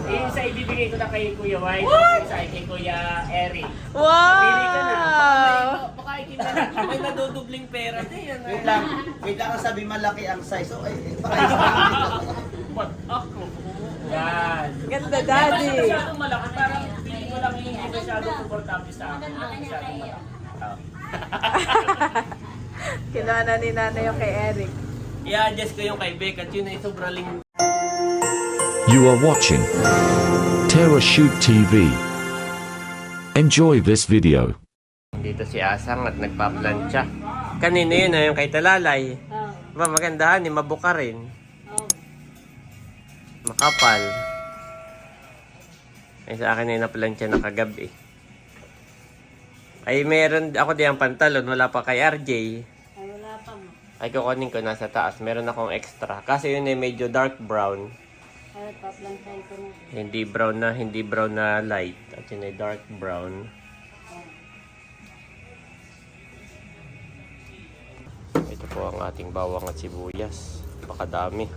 Yung isa ibibigay ko na kay Kuya White, yung isa kay Kuya Eric. Pili ka na. Wow! Baka ikita na. May nadudubling pera na yan. Wait lang. Wait lang, sabi malaki ang size. Okay, baka Ba't ako? Yan. Ganda, Kasi daddy. masyadong malaki, parang hindi ko lang hindi masyadong komportable sa akin. Masyadong malaki. Kinuha na ni nanay yung kay Eric. I-adjust ko yung kay Beck at yun ay sobrang You are watching Terra Shoot TV. Enjoy this video. Dito si Asang at nagpa-plancha. Kanina yun yung kay Talalay. Ba, magandahan, mabuka rin. Makapal. Ay sa akin ay na-plancha na kagabi. Ay meron ako diyang pantalon, wala pa kay RJ. Ay, wala pa mo. Ay kukunin ko nasa taas, meron akong extra. Kasi yun ay medyo dark brown. Ay, paplansay ko na. Hindi brown na light. At yun ay dark brown. Ito po ang ating bawang at sibuyas. Pakadami.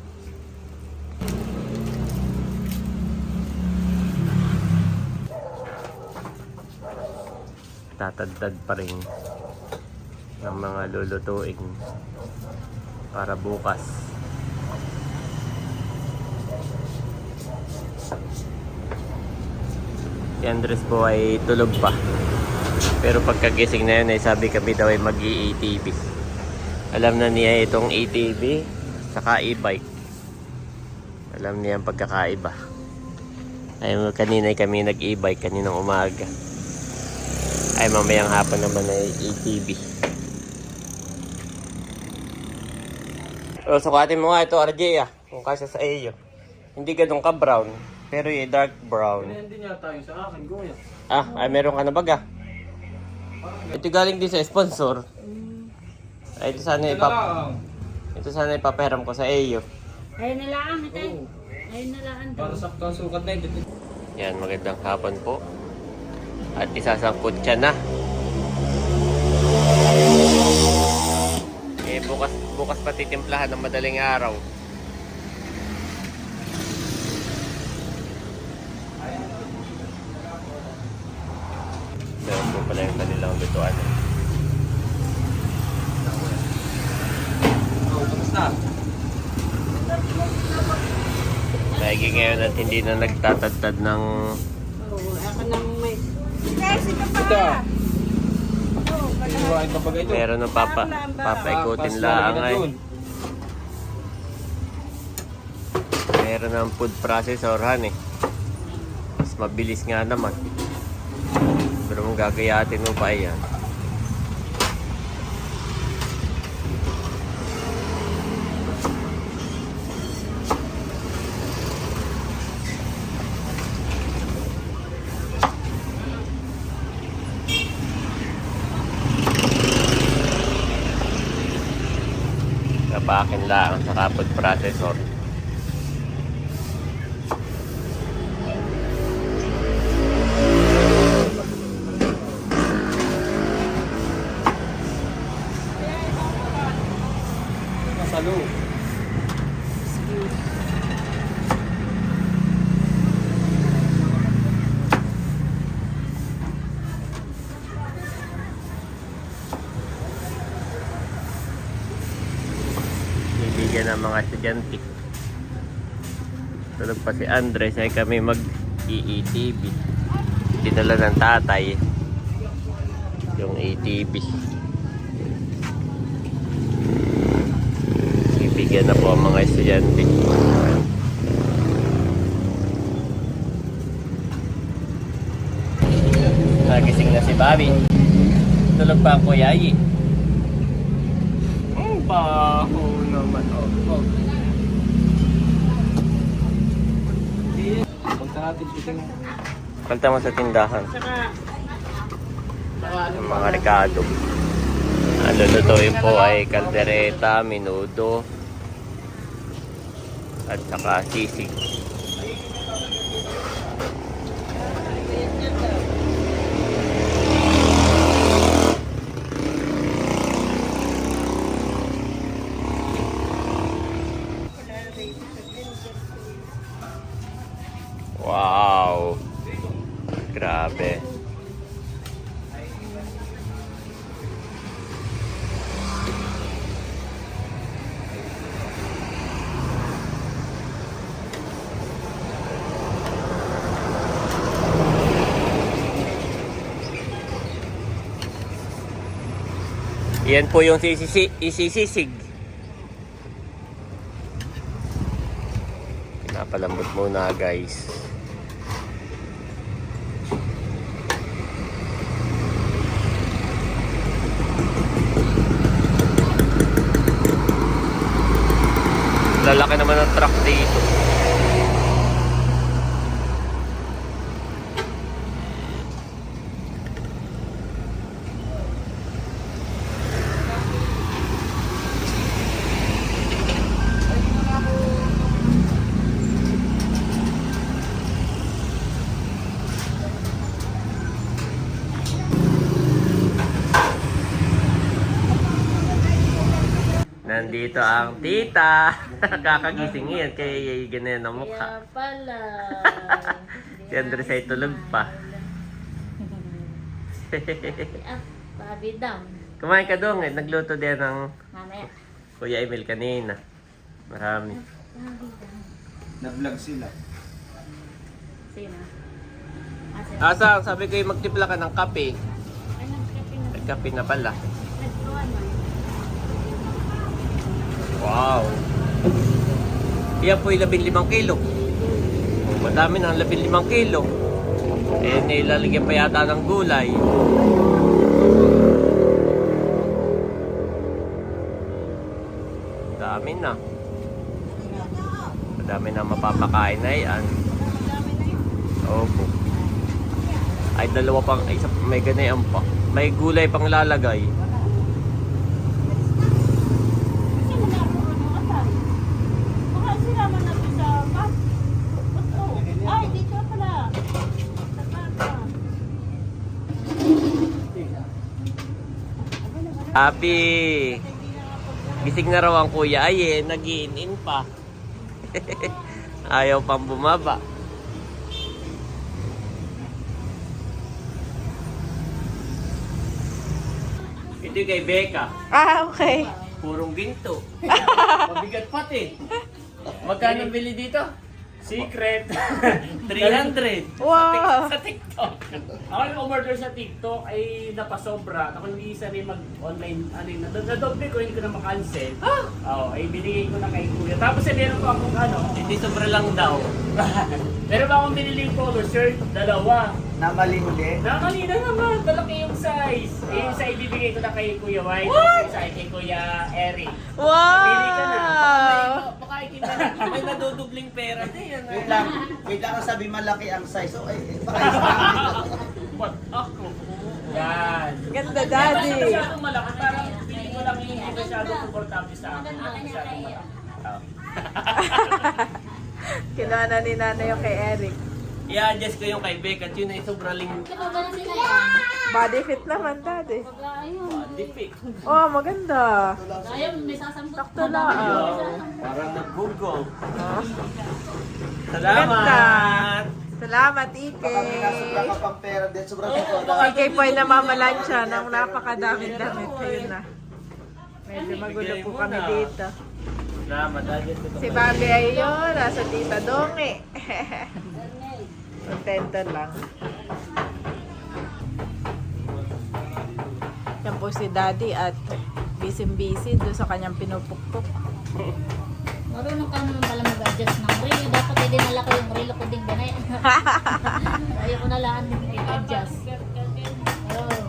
Tatadtad pa rin ng mga lulutuin para bukas. Si Andres po ay tulog pa. Pero pagkagising na yun ay sabi kami daw ay mag-i-ATV. Alam na niya itong ATV saka e-bike. Alam niya ang pagkakaiba. Ay kanina kami nag-e-bike kaninang umaga. Ay mamayang hapon naman ay ATV. So sukatin mo nga ito RJ kung kasya sa iyo. Hindi ganun ka brown, pero yung dark brown. Hindi niya tayo sa akin, Goya. Ay meron ka na baga. Ito galing din sa sponsor. Ay ito sana ipapahiram ko sa iyo. Ayun na lang, ate. Ayun na lang. Para sakto ang sukat na ito. Yan, magandang hapon po. At isasangkot siya na. Bukas patitimplahan ng madaling araw. Meron po pala yung kanilang lutuan. Kamusta? Maigi ngayon at hindi na nagtatadtad ng Oo, ako nang may... Ito. Iwain ka ba ito? meron ng papaikutin lang ay. Meron ng food processorhan eh. Mas mabilis nga naman. Pero mong gagayatin mo pa yan. Kapakin lang sa food processor. Masalo. Bibigyan ng mga estudyante. Tulog pa si Andres ay kami mag-EETV. Dinala ng tatay yung ATV. Bibigyan na po ang mga estudyante. Nagising na si Bobby. Tulog pa ang Kuya Yi. Ang baho naman. Oh. Pagkahatid kita nga. Palta mo sa tindahan. Ang mga rekado. Ang lulutuin po ay kaldereta, menudo, at saka sisig. Wow. Grabe. Yan po yung isisisig. Pinapalambot muna guys. Lalaki naman ng truck dito. Nandito ang tita. Kakagising yan kaya ganyan ang mukha. Kaya pala. Si Andres ay tulog pa. Ah, Bobby down. Kumain ka doon eh. Nagluto din ng Mamaya. Kuya Emil kanina. Marami. Bobby down. Na-vlog sila. Sino? Asa? Asa, sabi ko yung magtipla ka ng kape. Ay, nagkape na. Nagkape na pala. Nagtuwan man. Wow. Yan po yung 15 kilo. Oh, madami na 15 kilo. Eh, nilalagyan pa yata ng gulay. Dami na. Madami na mapapakain na yan. Opo. Ay, dalawa pang, isa, may ganayan pa. May gulay pang lalagay. Ay, dito pala. Happy! Gising na raw ang kuya. Ay eh, nag-iinin pa. Ayaw pang bumaba. Ito yung kay Becca. Ah, okay. Purong ginto. Mabigat pati. Magkano bili dito? Secret. 300. Wow. Sa TikTok. Ako yung umorder sa TikTok ay napasobra. Ako hindi isa rin mag-online. Nadoble ko, hindi ko na makancel. Oo, ay binigay ko na kay kuya. Tapos meron pa akong Hindi sobra lang daw. meron pa akong biniling polo shirt, dalawa. Na mali huli. Nakalina naman, malaki yung size. Eh, yung isa ibibigay ko na kay Kuya White, yung isa ay kay Kuya Eric. Pili ka na. Wow. Baka ikita na. May nadudubling pera din. Wait lang. Wait lang, sabi malaki ang size. So, ay, baka What? Ako. Yan. Ganda, Kasi daddy. masyadong malaki, parang pili ko lang yung hindi masyadong komportable sa akin. Masyadong malaki. Kinuha na ni nanay yung kay Eric. I-adjust ko yung kay Becca at yun ay sobrang Kaya ba na sila yan? Body fit naman, daddy. Ayun. dipik. Oh, maganda. Ayun, may sasambot. Sakto lang. Parang nagbugong. Oh. Salamat! Salamat, Ike. sobra ka pang pera din. Sobrang totoo. Ike po ay namamalansya ng napakadaming damit. Ayun na. Medyo magulo po kami dito. Salamat, adjust ko to. Si Bobby ay yun, nasa Tita Donge. Contento lang. Yan po si Daddy at busy-busy doon sa kanyang pinupukpok. Marunong ka naman pala mag-adjust ng reel. Dapat ay dinala ko yung reel ko din ganay. Ayaw ko na lang i-adjust. Oh.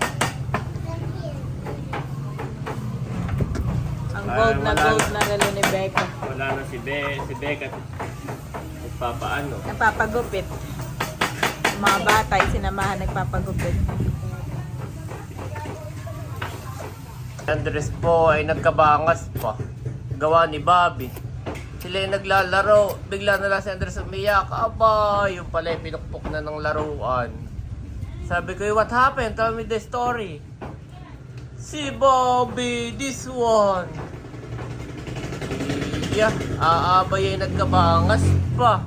Ang Ay, gold na wala gold na. na relo ni Becca. Wala na si Becca. Nagpapaano. Nagpapagupit. Ang mga bata ay sinamahan nagpapagupit. Andres po ay nagkabangas pa. Gawa ni Bobby. Sila yung naglalaro. Bigla na lang si Andres umiyak. Aba, yung pala yung pinukpok na ng laruan. Sabi ko, what happened? Tell me the story. Si Bobby, this one. Yeah, aabay ay nagkabangas pa.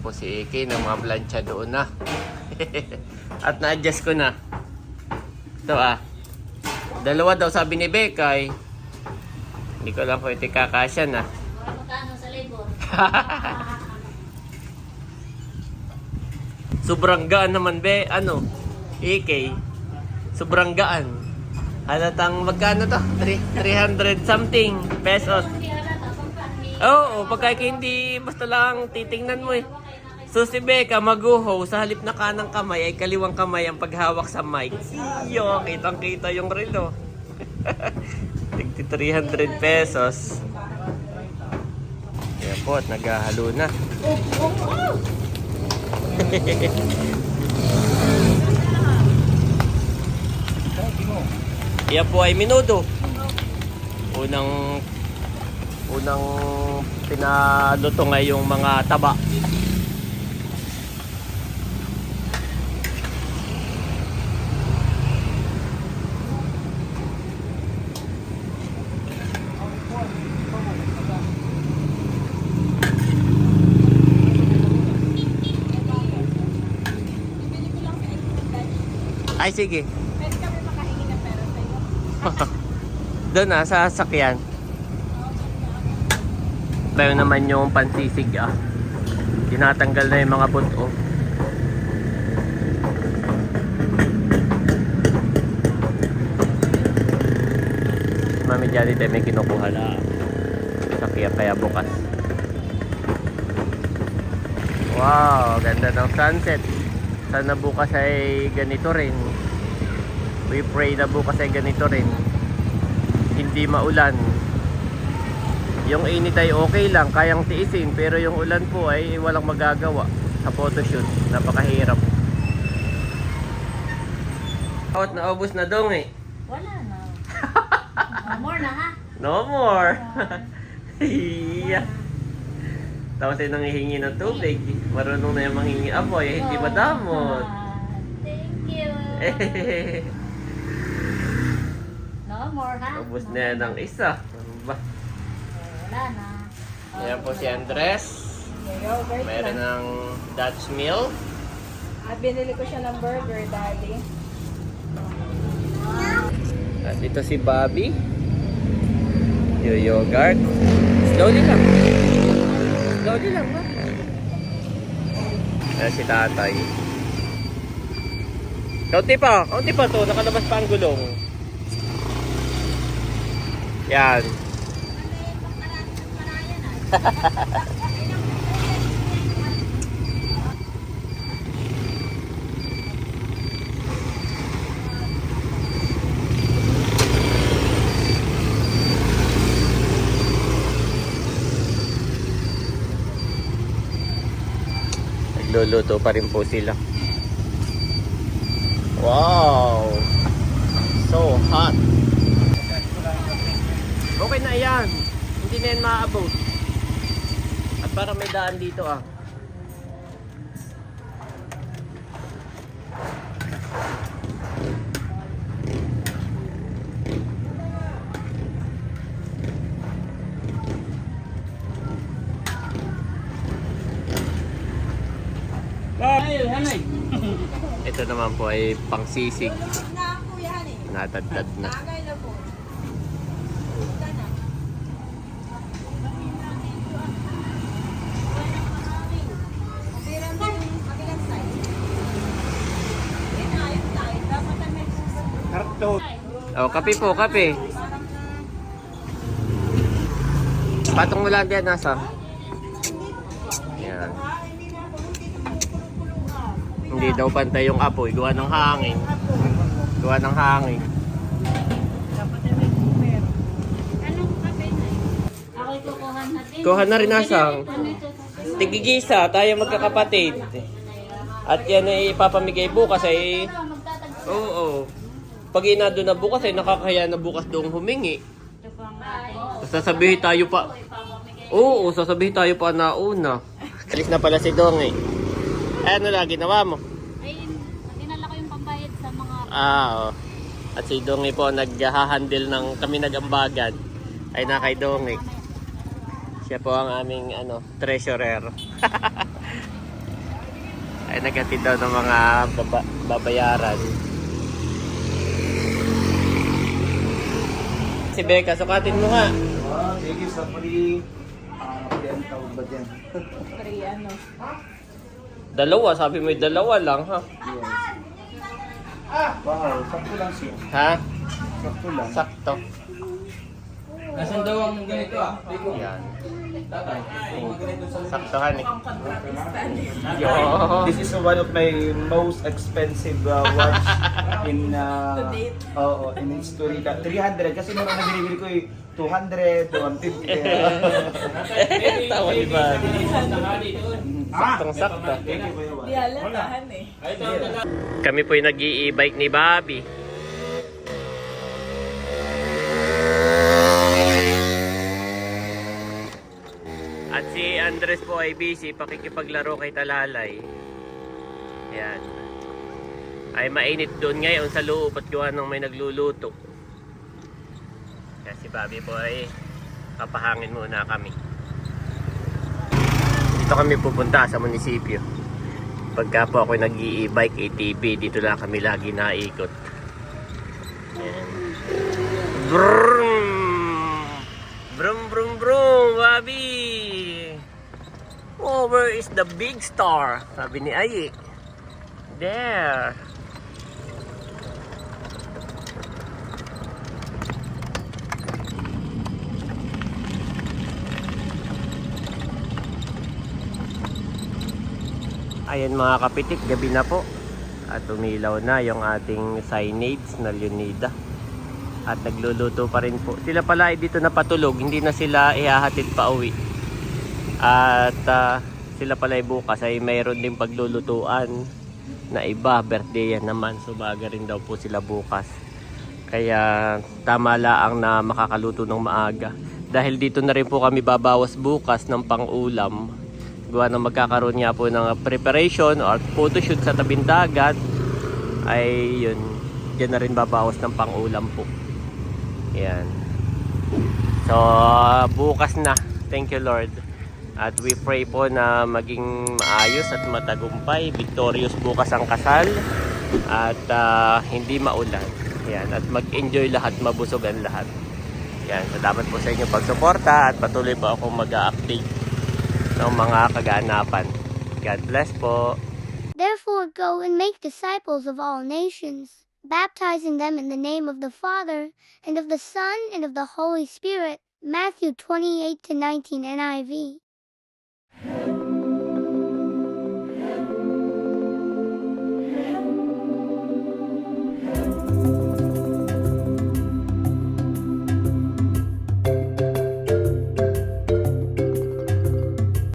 po si Iki ng mga plancha doon na. At na-adjust ko na. Ito dalawa daw sabi ni Bekay. Hindi ko lang kung ito kakasya na. Magkano sa labor? Sobrang gaan naman Iki. Sobrang gaan. Halatang magkano to? 300 something pesos. Hindi halata, pagkani. Oo, pagka hindi basta lang titingnan mo eh. So si Becca maguho sa halip na kanang kamay ay kaliwang kamay ang paghawak sa mic. Iyo, kitang-kita yung relo. 300 pesos. Kaya po at naghahalo na. Yan po ay minudo. Unang pinaluto ngay yung mga taba. Ay, sige. Pwede kami makahingi ng pera sa'yo. Doon sa sasakyan. Tayo naman yung pansisig tinatanggal na yung mga buto. Mami Jolly tayo may kinukuha na sasakyan kaya bukas. Wow, ganda ng sunset. Sana bukas ay ganito rin. We pray na bukas ay ganito rin. Hindi maulan. Yung init ay okay lang, kayang tiisin. Pero yung ulan po ay walang magagawa sa photoshoot. Napakahirap. Out na ubos na dong Wala na. No more na ha? No more. Iya. Tapos ay nanghihingi ng tubig. Marunong na yung manghingi apoy, hindi madamot. Thank you. No more ha? Ubos na yan ng isa. Ba? Wala na. Ayan po si Andres. Yogurt Mayroon lang. ng Dutch meal. At binili ko siya ng burger, Daddy. At ito si Bobby. Yung yogurt. Slowly lang. Slowly lang ba? Ayan si tatay. Kaunti pa to. Nakalabas pa ang gulong. Yan. Nagluluto pa rin po sila. Wow! So hot! Okay na yan. Hindi na yan maaabot. At para may daan dito Ito naman po ay pangsisig. Natadtad na. Oh, kape po, kape. Patong mo lang din nasa. Yan. Hindi daw pantay yung apoy, gawa ng hangin. Gawa ng hangin. Ako'y kukuha na din. Kuha na rin asang. Tigigisa, tayo magkakapatid. At yan ay ipapamigay bukas ay... Oo. Pag inado na bukas ay nakakaya na bukas doong humingi. Sasabihin tayo pa. Oo, sasabihin tayo pa na una. Alis na pala si Dong ano na ginawa mo? Ay, dinala ko yung pambayad sa mga... Oo. At si Dong po naghahandle ng kami nagambagan. Ay na kay Dong Siya po ang aming treasurer. Ay nagatid daw ng mga babayaran. Si Becca, sukatin mo nga. Thank you sa free. Yan tawag ba dyan? Free ano? Dalawa, sabi mo yung dalawa lang ha. Wow, sakto lang siya. Ha? Sakto lang. Sakto. Nasaan daw ang ganito ah? Yan. Saktohan eh. Yo. This is one of my most expensive watch in in history. 300 kasi nung nabili ko 200, 150. Tawa ni ba? Saktong sakto. Di halatahan eh. Kami po yung nag-i-bike ni Bobby. At si Andres po ay busy pakikipaglaro kay Talalay. Yan. Ay mainit doon ngayon sa loob at gawa ng may nagluluto. Kaya si Bobby po ay papahangin muna kami. Dito kami pupunta sa munisipyo. Pagka po ako nag-i-bike ATV, dito lang kami lagi naikot. Ayan. Brum! Brum brum brum, Bobby! Oh, where is the big star? Sabi ni Ayi. There. Ayan mga kapitik, gabi na po. At umilaw na yung ating signage na Leonida. At nagluluto pa rin po. Sila pala ay dito napatulog, hindi na sila ihahatid pa uwi. At sila pala ay bukas ay mayroon din paglulutuan na iba, birthday yan naman. So baga rin daw po sila bukas. Kaya tama laang na makakaluto ng maaga. Dahil dito na rin po kami babawas bukas ng pang-ulam. Gawa na magkakaroon nga po ng preparation or photoshoot sa tabing dagat. Ay yun, dyan na rin babawas ng pang-ulam po. Yan. So bukas na. Thank you Lord. At we pray po na maging maayos at matagumpay. Victorious bukas ang kasal. At hindi maulan. Yan. At mag-enjoy lahat, mabusog ang lahat. Yan. Salamat po sa inyong pagsuporta. At patuloy po akong mag-update ng mga kaganapan. God bless po. Therefore go and make disciples of all nations, baptizing them in the name of the Father, and of the Son, and of the Holy Spirit. Matthew 28-19 NIV.